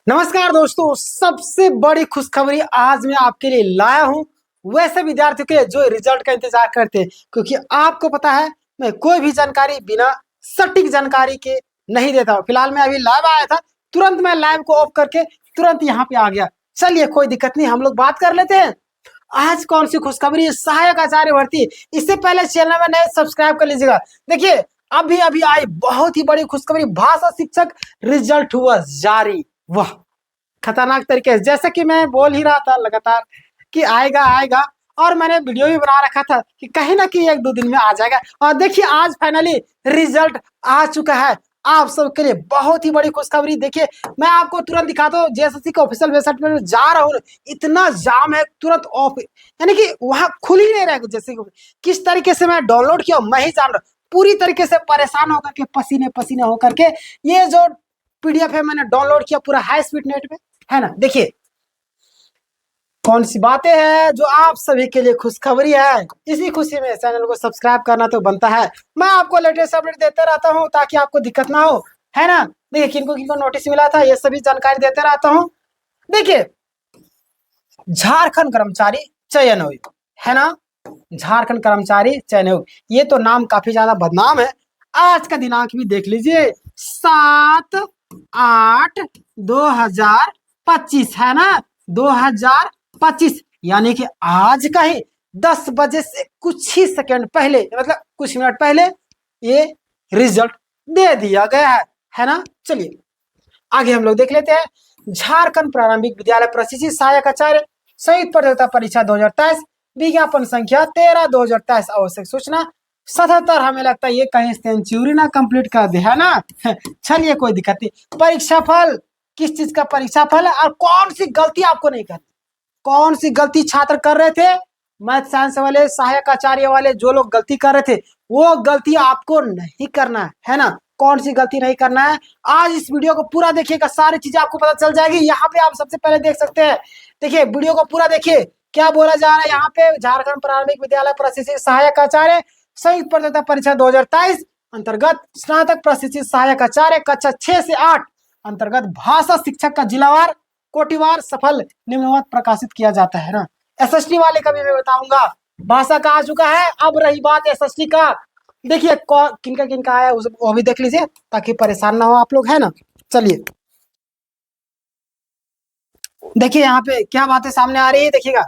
नमस्कार दोस्तों, सबसे बड़ी खुशखबरी आज मैं आपके लिए लाया हूं वैसे विद्यार्थियों के लिए जो रिजल्ट का इंतजार करते हैं, क्योंकि आपको पता है मैं कोई भी जानकारी बिना सटीक जानकारी के नहीं देता हूं। फिलहाल मैं अभी लाइव आया था, तुरंत मैं लाइव को ऑफ करके तुरंत यहाँ पे आ गया। चलिए कोई दिक्कत नहीं, हम लोग बात कर लेते हैं। आज कौन सी खुशखबरी है? सहायक आचार्य भर्ती। इससे पहले चैनल में नए सब्सक्राइब कर लीजिएगा। देखिए अभी अभी आई बहुत ही बड़ी खुशखबरी, भाषा शिक्षक रिजल्ट हुआ जारी। वाह, खतरनाक तरीके से, जैसे कि मैं बोल ही रहा था लगातार कि आएगा आएगा, और मैंने वीडियो भी बना रखा था कि कहीं ना कहीं एक दो दिन में आ जाएगा। और देखिए आज फाइनली रिजल्ट आ चुका है। आप सबके लिए बहुत ही बड़ी खुशखबरी। देखिए मैं आपको तुरंत दिखाता हूँ, जेएसएससी के ऑफिशियल वेबसाइट पर जा रहा हूँ, इतना जाम है, तुरंत ऑफ, यानी कि वहां खुल ही नहीं रहा है। जैसे किस तरीके से मैं डाउनलोड किया मैं ही जान रहा हूँ, पूरी तरीके से परेशान होकर के, पसीने पसीने होकर के ये जो पीडीएफ है मैंने डाउनलोड किया पूरा हाई स्पीड नेट पे, है ना। देखिए कौन सी बातें हैं जो आप सभी के लिए खुशखबरी है। इसी खुशी में चैनल को सब्सक्राइब करना तो बनता है। मैं आपको लेटेस्ट अपडेट देते रहता हूं ताकि आपको दिक्कत ना हो, है ना। देखिए किनको किनको नोटिस मिला था ये सभी जानकारी देते रहता हूं। देखिए झारखंड कर्मचारी चयन आयोग, है ना, झारखंड कर्मचारी चयन आयोग, ये तो नाम काफी ज्यादा बदनाम है। आज का दिनांक भी देख लीजिए, 7/8/2025, है ना, 2025, यानी कि आज का ही 10 बजे से कुछ ही सेकंड पहले, मतलब कुछ मिनट पहले ये रिजल्ट दे दिया गया है ना। चलिए आगे हम लोग देख लेते हैं। झारखंड प्रारंभिक विद्यालय प्रशिक्षित सहायक आचार्य संयुक्त प्रतियोगिता परीक्षा 2023, विज्ञापन संख्या 13/2023, आवश्यक सूचना 77। हमें लगता है ये कहीं सेंचुरी ना कंप्लीट कर दे, है ना। चलिए कोई दिक्कत नहीं। परीक्षा फल, किस चीज का परीक्षा फल है और कौन सी गलती आपको नहीं करनी, कौन सी गलती छात्र कर रहे थे, मैथ साइंस वाले, सहायक आचार्य वाले, जो लोग गलती कर रहे थे वो गलती आपको नहीं करना है ना। कौन सी गलती नहीं करना है, आज इस वीडियो को पूरा देखिएगा, सारी चीजें आपको पता चल जाएगी। यहाँ पे आप सबसे पहले देख सकते हैं, देखिए वीडियो को पूरा देखिए, क्या बोला जा रहा है यहाँ पे। झारखंड प्रारंभिक विद्यालय प्रशिक्षित सहायक आचार्य संयुक्त प्रतियोगिता परीक्षा 2023 अंतर्गत स्नातक प्रशिक्षित सहायक आचार्य कक्षा 6 से 8 अंतर्गत भाषा शिक्षक का जिलावार कोटिवार सफल निम्नवत प्रकाशित किया जाता है ना। एसएसटी वाले का भी मैं बताऊंगा, भाषा का आ चुका है। अब रही बात एसएसटी का, देखिए किनका किनका आया वो भी देख लीजिए ताकि परेशान ना हो आप लोग, है ना। चलिए देखिए यहाँ पे क्या बातें सामने आ रही है, देखिएगा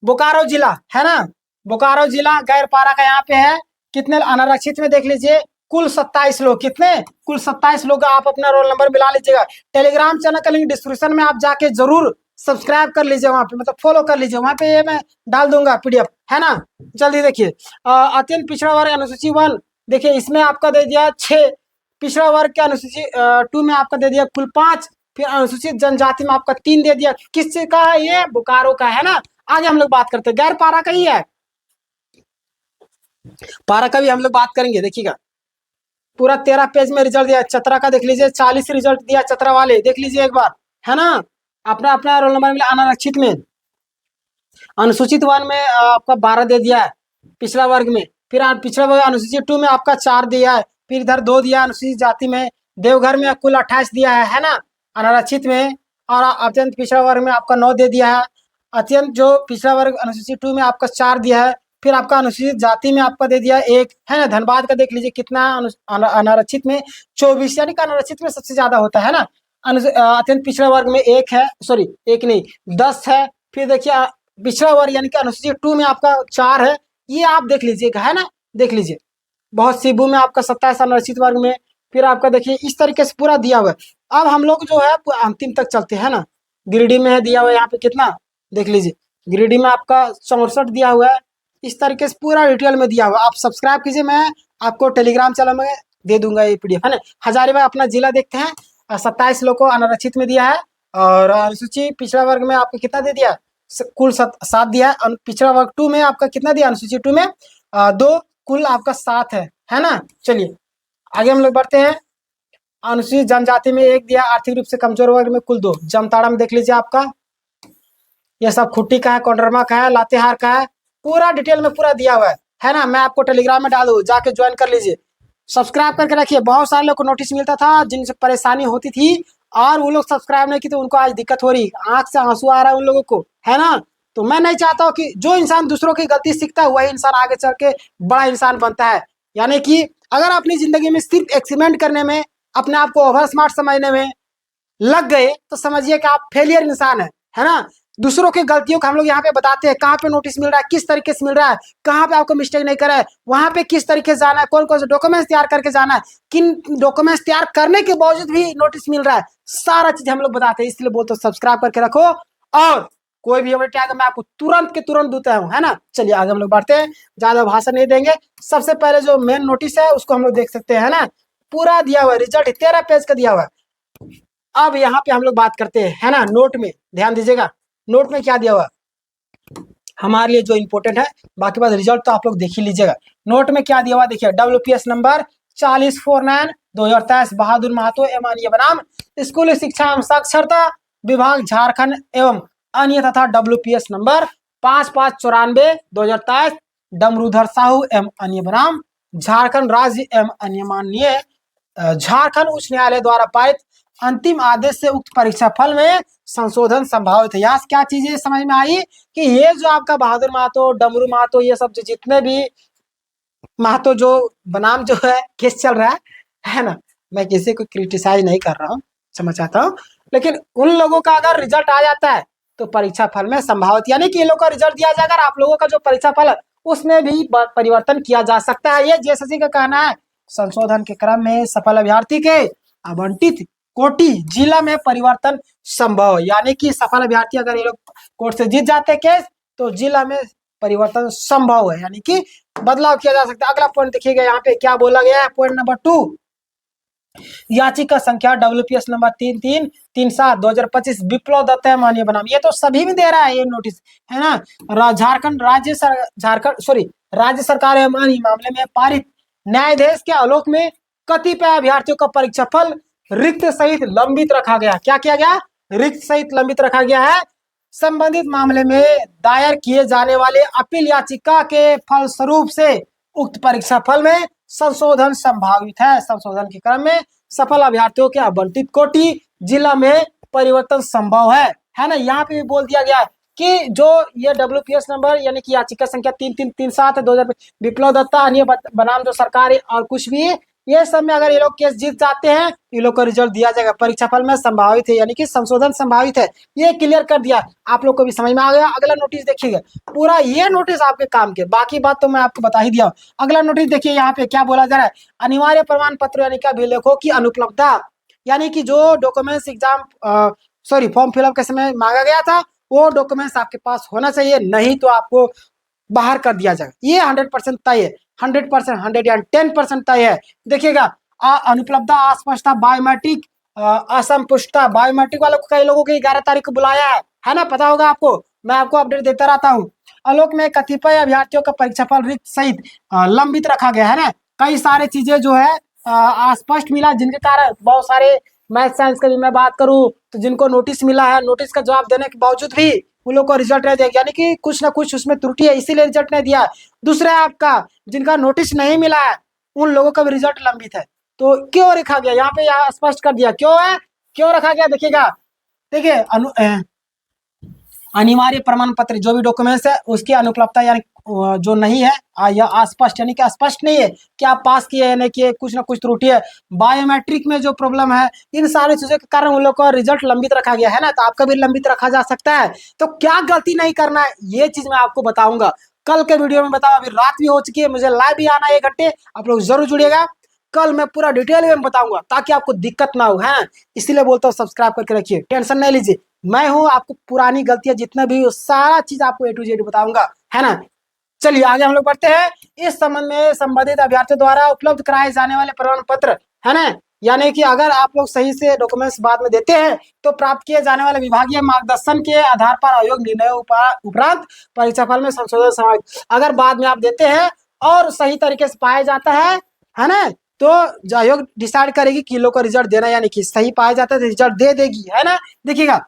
बोकारो जिला, है ना, बोकारो जिला गैर पारा का यहाँ पे है। कितने अनारक्षित में देख लीजिए, कुल 27 लोग, कितने, कुल 27 लोग। आप अपना रोल नंबर मिला लीजिएगा। टेलीग्राम चैनल का लिंक डिस्क्रिप्शन में आप जाके जरूर सब्सक्राइब कर लीजिए, वहां पे मतलब फॉलो कर लीजिए, वहां पे ये मैं डाल दूंगा पीडीएफ, है ना। जल्दी देखिए अत्यंत पिछड़ा वर्ग अनुसूची 1, देखिए इसमें आपका दे दिया 6, पिछड़ा वर्ग के अनुसूची 2 में आपका दे दिया कुल 5, फिर अनुसूचित जनजाति में आपका 3 दे दिया। किस चीज का है ये, बोकारो का, है ना। आगे हम लोग बात करते हैं, गैर पारा का ही है, पारा का भी हम लोग बात करेंगे। देखिएगा पूरा 13 पेज में रिजल्ट दिया। चतरा का देख लीजिए, 40 रिजल्ट दिया चतरा वाले, देख लीजिए एक बार, है ना। अपना अपना रोल नंबर मिला। अनारक्षित में, अनुसूचित 1 में आपका 12 दे दिया है पिछड़ा वर्ग में, फिर पिछड़ा वर्ग अनुसूचित 2 में आपका 4 दिया है, फिर इधर 2 दिया अनुसूचित जाति में। देवघर में कुल 28 दिया है ना, अनारक्षित में। और अत्यंत पिछड़ा वर्ग में आपका 9 दे दिया है। अत्यंत जो पिछड़ा वर्ग अनुसूचित 2 में आपका 4 दिया है, फिर आपका अनुसूचित जाति में आपका दे दिया 1, है ना। धनबाद का देख लीजिए कितना, अनारक्षित में 24, यानी कि अनारक्षित में सबसे ज्यादा होता है ना। अत्यंत पिछड़ा वर्ग में 1 है, सॉरी 1 नहीं 10 है। फिर देखिए पिछड़ा वर्ग यानी कि अनुसूचित 2 में आपका 4 है, ये आप देख लीजिएगा, है ना। देख लीजिए बहुत सीबू में आपका 27 अनुसूचित वर्ग में। फिर आपका देखिए इस तरीके से पूरा दिया हुआ है। अब हम लोग जो है अंतिम तक चलते हैं ना। गिरिडीह में है दिया हुआ है यहाँ पे कितना, देख लीजिए गिरिडीह में आपका 64 दिया हुआ है। इस तरीके से पूरा डिटेल में दिया हुआ है। आप सब्सक्राइब कीजिए, मैं आपको टेलीग्राम चैनल में दे दूंगा ये पीडीएफ, है ना। हजारीबाग अपना जिला देखते हैं, 27 लोग को अनारक्षित में दिया है। और अनुसूचित पिछड़ा वर्ग में आपको कितना दे दिया, कुल 7 दिया है। पिछड़ा वर्ग 2 में आपका कितना दिया, अनुसूचित 2 में 2, कुल आपका 7 है ना। चलिए आगे हम लोग बढ़ते हैं। अनुसूचित जनजाति में 1 दिया, आर्थिक रूप से कमजोर वर्ग में कुल 2। जामताड़ा में देख लीजिए आपका यह सब खुट्टी का है, कोडरमा का है, लातेहार का है, पूरा डिटेल में पूरा दिया हुआ है ना। मैं आपको टेलीग्राम में डाल दूँ, जाके ज्वाइन कर लीजिए, सब्सक्राइब करके रखिए। बहुत सारे लोग को नोटिस मिलता था जिनसे परेशानी होती थी, और वो लोग सब्सक्राइब नहीं की तो उनको आज दिक्कत हो रही, आंख से आंसू आ रहा है उन लोगों को, है ना। तो मैं नहीं चाहता हूँ कि जो इंसान दूसरों की गलती सीखता है वही इंसान आगे चल के बड़ा इंसान बनता है। यानी कि अगर अपनी जिंदगी में सिर्फ एक्सपेरिमेंट करने में, अपने आप को ओवर स्मार्ट समझने में लग गए तो समझिए कि आप फेलियर इंसान है ना। दूसरों की गलतियों को हम लोग यहाँ पे बताते हैं, कहाँ पे नोटिस मिल रहा है, किस तरीके से मिल रहा है, कहाँ पे आपको मिस्टेक नहीं करा है, वहां पे किस तरीके से जाना है, कौन कौन से डॉक्यूमेंट्स तैयार करके जाना है, किन डॉक्यूमेंट्स तैयार करने के बावजूद भी नोटिस मिल रहा है, सारा चीज हम लोग बताते हैं। इसलिए बोलते सब्सक्राइब करके रखो, और कोई भी अपडेट आएगा मैं आपको तुरंत के तुरंत देता हूँ, है ना। चलिए आगे हम लोग बढ़ते हैं, ज्यादा भाषण नहीं देंगे। सबसे पहले जो मेन नोटिस है उसको हम लोग देख सकते हैं, है ना। पूरा दिया हुआ है, रिजल्ट 13 पेज का दिया हुआ है। अब यहाँ पे हम लोग बात करते हैं, है ना। नोट में ध्यान दीजिएगा, नोट में क्या दिया हुआ हमारे लिए जो इंपॉर्टेंट है, बाकी बात रिजल्ट तो आप लोग देख ही लीजिएगा। नोट में क्या दिया हुआ देखिए, WPS नंबर 4049/2023 बहादुर महतो एवं अन्य बनाम स्कूली शिक्षा एवं साक्षरता विभाग झारखंड एवं अन्य तथा WPS नंबर 5594/2023 डमरूधर साहू एवं अन्य बनाम झारखंड राज्य एवं अन्य माननीय झारखंड उच्च न्यायालय द्वारा पारित अंतिम आदेश से उक्त परीक्षा फल में संशोधन संभावित है। यहाँ क्या चीजें समझ में आई कि ये जो आपका बहादुर महतो, डमरू महतो, ये सब जितने भी महतो जो बनाम जो है केस चल रहा है ना। मैं किसी को क्रिटिसाइज नहीं कर रहा हूँ, समझ आता हूँ, लेकिन उन लोगों का अगर रिजल्ट आ जाता है तो परीक्षा फल में संभावित, यानी कि ये लोग का रिजल्ट दिया जाएगा, आप लोगों का जो परीक्षा फल है उसमें भी परिवर्तन किया जा सकता है। ये जेएसएससी का कहना है। संशोधन के क्रम में सफल अभ्यर्थी के आवंटित कोटि जिला में परिवर्तन संभव, यानी कि सफल अभ्यर्थी अगर ये लोग कोर्ट से जीत जाते केस तो जिला में परिवर्तन संभव है, यानी कि बदलाव किया जा सकता है। अगला पॉइंट देखिएगा, यहाँ पे क्या बोला गया है, पॉइंट नंबर 2, याचिका संख्या WPS नंबर 3337/2025 विप्लव दत्त मान्य बनाम, ये तो सभी में दे रहा है ये नोटिस, है ना। झारखंड राज्य सरकार एवं मामले में पारित न्यायाधीश के आलोक में कतिपय अभ्यर्थियों का परीक्षा फल रिक्त सहित लंबित रखा गया। क्या किया गया, रिक्त सहित लंबित रखा गया है। संबंधित मामले में दायर किए जाने वाले अपील याचिका के फलस्वरूप से उक्त परीक्षा फल में संशोधन संभावित है। संशोधन के क्रम में सफल अभ्यर्थियों के आवंटित कोटि जिला में परिवर्तन संभव है ना। यहाँ पे भी बोल दिया गया कि जो ये WPS नंबर यानी कि याचिका संख्या 3337/2000 विप्लव दत्ता अन्य बनाम जो सरकार और कुछ भी, ये सब में अगर ये लोग केस जीत जाते हैं ये लोग को रिजल्ट दिया जाएगा, परीक्षा फल में संभावित है, यानी कि संशोधन संभावित है। ये क्लियर कर दिया, आप लोग को भी समझ में आ गया। अगला नोटिस देखिएगा, पूरा ये नोटिस आपके काम के, बाकी बात तो मैं आपको बता ही दिया। अगला नोटिस देखिए, यहाँ पे क्या बोला जा रहा है, अनिवार्य प्रमाण पत्र यानी कि अभिलेखों की अनुपलब्धता, यानी कि जो डॉक्यूमेंट्स एग्जाम फॉर्म फिलअप के समय मांगा गया था वो डॉक्यूमेंट्स आपके पास होना चाहिए, नहीं तो आपको बाहर कर दिया जाएगा। ये 100% तय है, 100%, 100 या 10% तय है। देखिएगा, अनुपलब्धता, अस्पष्टता, बायोमेट्रिक असंपुष्टता, बायोमेट्रिक वालों को कई लोगों को 11 तारीख को बुलाया है ना, पता होगा आपको, मैं आपको अपडेट देता रहता हूँ। आलोक में कतिपय अभ्यर्थियों का परीक्षाफल रिक्त सहित लंबित रखा गया है ना। कई सारे चीजें जो है अस्पष्ट मिला, जिनके कारण बहुत सारे मैथ साइंस का भी मैं बात करूँ तो जिनको नोटिस मिला है, नोटिस का जवाब देने के बावजूद भी उन लोग को रिजल्ट नहीं दिया, यानी कि कुछ ना कुछ उसमें त्रुटि है इसीलिए रिजल्ट नहीं दिया। दूसरा आपका जिनका नोटिस नहीं मिला है उन लोगों का भी रिजल्ट लंबित है। तो क्यों रखा गया, यहाँ पे यहाँ स्पष्ट कर दिया क्यों है, क्यों रखा गया। देखिएगा, देखिए अनिवार्य प्रमाण पत्र जो भी डॉक्यूमेंट्स है उसकी अनुपलब्धता यानी जो नहीं है या अस्पष्ट, यानी कि स्पष्ट नहीं है कि आप पास किए या नहीं किए, कुछ ना कुछ त्रुटि है। बायोमेट्रिक में जो प्रॉब्लम है, इन सारी चीजों के कारण उन लोग का रिजल्ट लंबित रखा गया है ना। तो आपका भी लंबित रखा जा सकता है। तो क्या गलती नहीं करना है ये चीज मैं आपको बताऊंगा कल के वीडियो में। बताओ, अभी रात भी हो चुकी है, मुझे लाइव भी आना है 1 घंटे, आप लोग जरूर जुड़िएगा। कल मैं पूरा डिटेल में बताऊंगा ताकि आपको दिक्कत ना हो, है इसीलिए बोलता हूँ सब्सक्राइब करके रखिए, टेंशन नहीं लीजिए। मैं हूँ, आपको पुरानी गलतियां जितना भी सारा चीज आपको A to Z बताऊंगा, है ना। चलिए आगे हम लोग बढ़ते हैं। इस संबंध में संबंधित अभ्यर्थियों द्वारा उपलब्ध कराए जाने वाले प्रमाण पत्र, है ना, यानी कि अगर आप लोग सही से डॉक्यूमेंट्स बाद में देते हैं तो प्राप्त किए जाने वाले विभागीय मार्गदर्शन के आधार पर आयोग निर्णय उपरांत परीक्षाफल में संशोधन समावेश, अगर बाद में आप देते हैं और सही तरीके से पाया जाता है ना, तो आयोग डिसाइड करेगी कि लोग को रिजल्ट देना, यानी कि सही पाया जाता है तो रिजल्ट दे देगी, है ना। देखिएगा,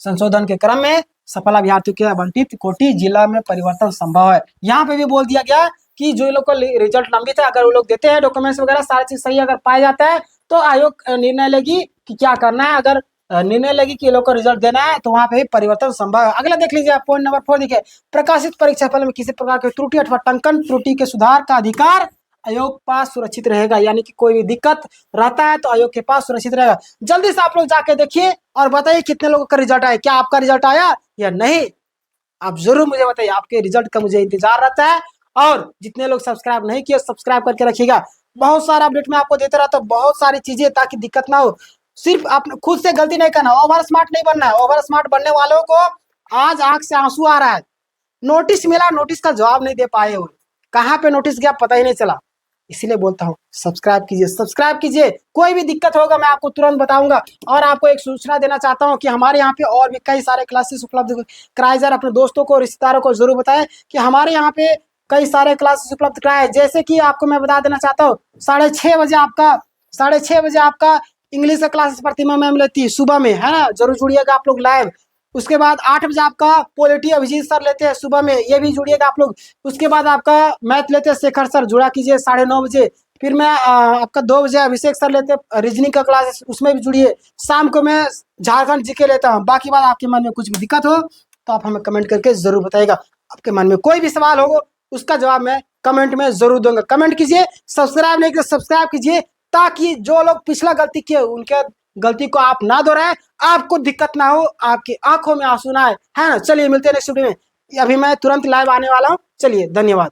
संशोधन के क्रम में सफल अभ्यर्थियों के आवंटित कोटि जिला में परिवर्तन संभव है। यहाँ पे भी बोल दिया गया कि जो लोग को रिजल्ट लंबित है, अगर वो लोग देते हैं डॉक्यूमेंट्स वगैरह सारी चीज सही अगर पाया जाता है तो आयोग निर्णय लेगी कि क्या करना है। अगर निर्णय लगी कि ये लोग को रिजल्ट देना है तो वहां पे ही परिवर्तन संभव है। अगला देख लीजिए आप, पॉइंट नंबर 4 देखिए, प्रकाशित परीक्षा फल में किसी प्रकार की त्रुटि अथवा टंकन त्रुटि के सुधार का अधिकार आयोग के पास सुरक्षित रहेगा। यानी कि कोई भी दिक्कत रहता है तो आयोग के पास सुरक्षित रहेगा। जल्दी से आप लोग जाके देखिए और बताइए कितने लोगों का रिजल्ट आया, क्या आपका रिजल्ट आया या नहीं। आप जरूर मुझे बताइए, आपके रिजल्ट का मुझे इंतजार रहता है। और जितने लोग सब्सक्राइब नहीं किए सब्सक्राइब करके रखिएगा। बहुत सारा अपडेट मैं आपको देते रहता हूँ, बहुत सारी चीजें, ताकि दिक्कत ना हो। सिर्फ आप खुद से गलती नहीं करना, ओवर स्मार्ट नहीं बनना है। ओवर स्मार्ट बनने वालों को आज आंख से आंसू आ रहा है। नोटिस मिला, नोटिस का जवाब नहीं दे पाए हो, कहाँ पे नोटिस गया पता ही नहीं चला। इसीलिए बोलता हूँ सब्सक्राइब कीजिए, सब्सक्राइब कीजिए। कोई भी दिक्कत होगा मैं आपको तुरंत बताऊंगा। और आपको एक सूचना देना चाहता हूँ कि हमारे यहाँ पे और भी कई सारे क्लासेस उपलब्ध कराए जा रहे। अपने दोस्तों को, रिश्तेदारों को जरूर बताएं कि हमारे यहाँ पे कई सारे क्लासेस उपलब्ध कराए। जैसे कि आपको मैं बता देना चाहता हूँ, 6:30 बजे आपका इंग्लिश का क्लासेस प्रतिमा मैम लेती है सुबह में, है ना, जरूर जुड़िएगा आप लोग लाइव। उसके बाद 8 बजे आपका पॉलिटी अभिजीत सर लेते हैं सुबह में, ये भी जुड़िएगा आप लोग। उसके बाद आपका मैथ लेते हैं शेखर सर, जुड़ा कीजिए 9:30 बजे। फिर मैं आपका 2 बजे अभिषेक सर लेते हैं रीजनिंग का क्लास, उसमें भी जुड़िए। शाम को मैं झारखंड जीके लेता हूँ। बाकी बात, आपके मन में कुछ भी दिक्कत हो तो आप हमें कमेंट करके जरूर बताइएगा। आपके मन में कोई भी सवाल हो उसका जवाब मैं कमेंट में जरूर दूंगा। कमेंट कीजिए, सब्सक्राइब नहीं किया सब्सक्राइब कीजिए, ताकि जो लोग पिछला गलती किए उनके गलती को आप ना दोहराए, आपको दिक्कत ना हो, आपकी आंखों में आंसू ना आए, है ना। चलिए मिलते हैं नेक्स्ट वीडियो में। अभी मैं तुरंत लाइव आने वाला हूँ। चलिए, धन्यवाद।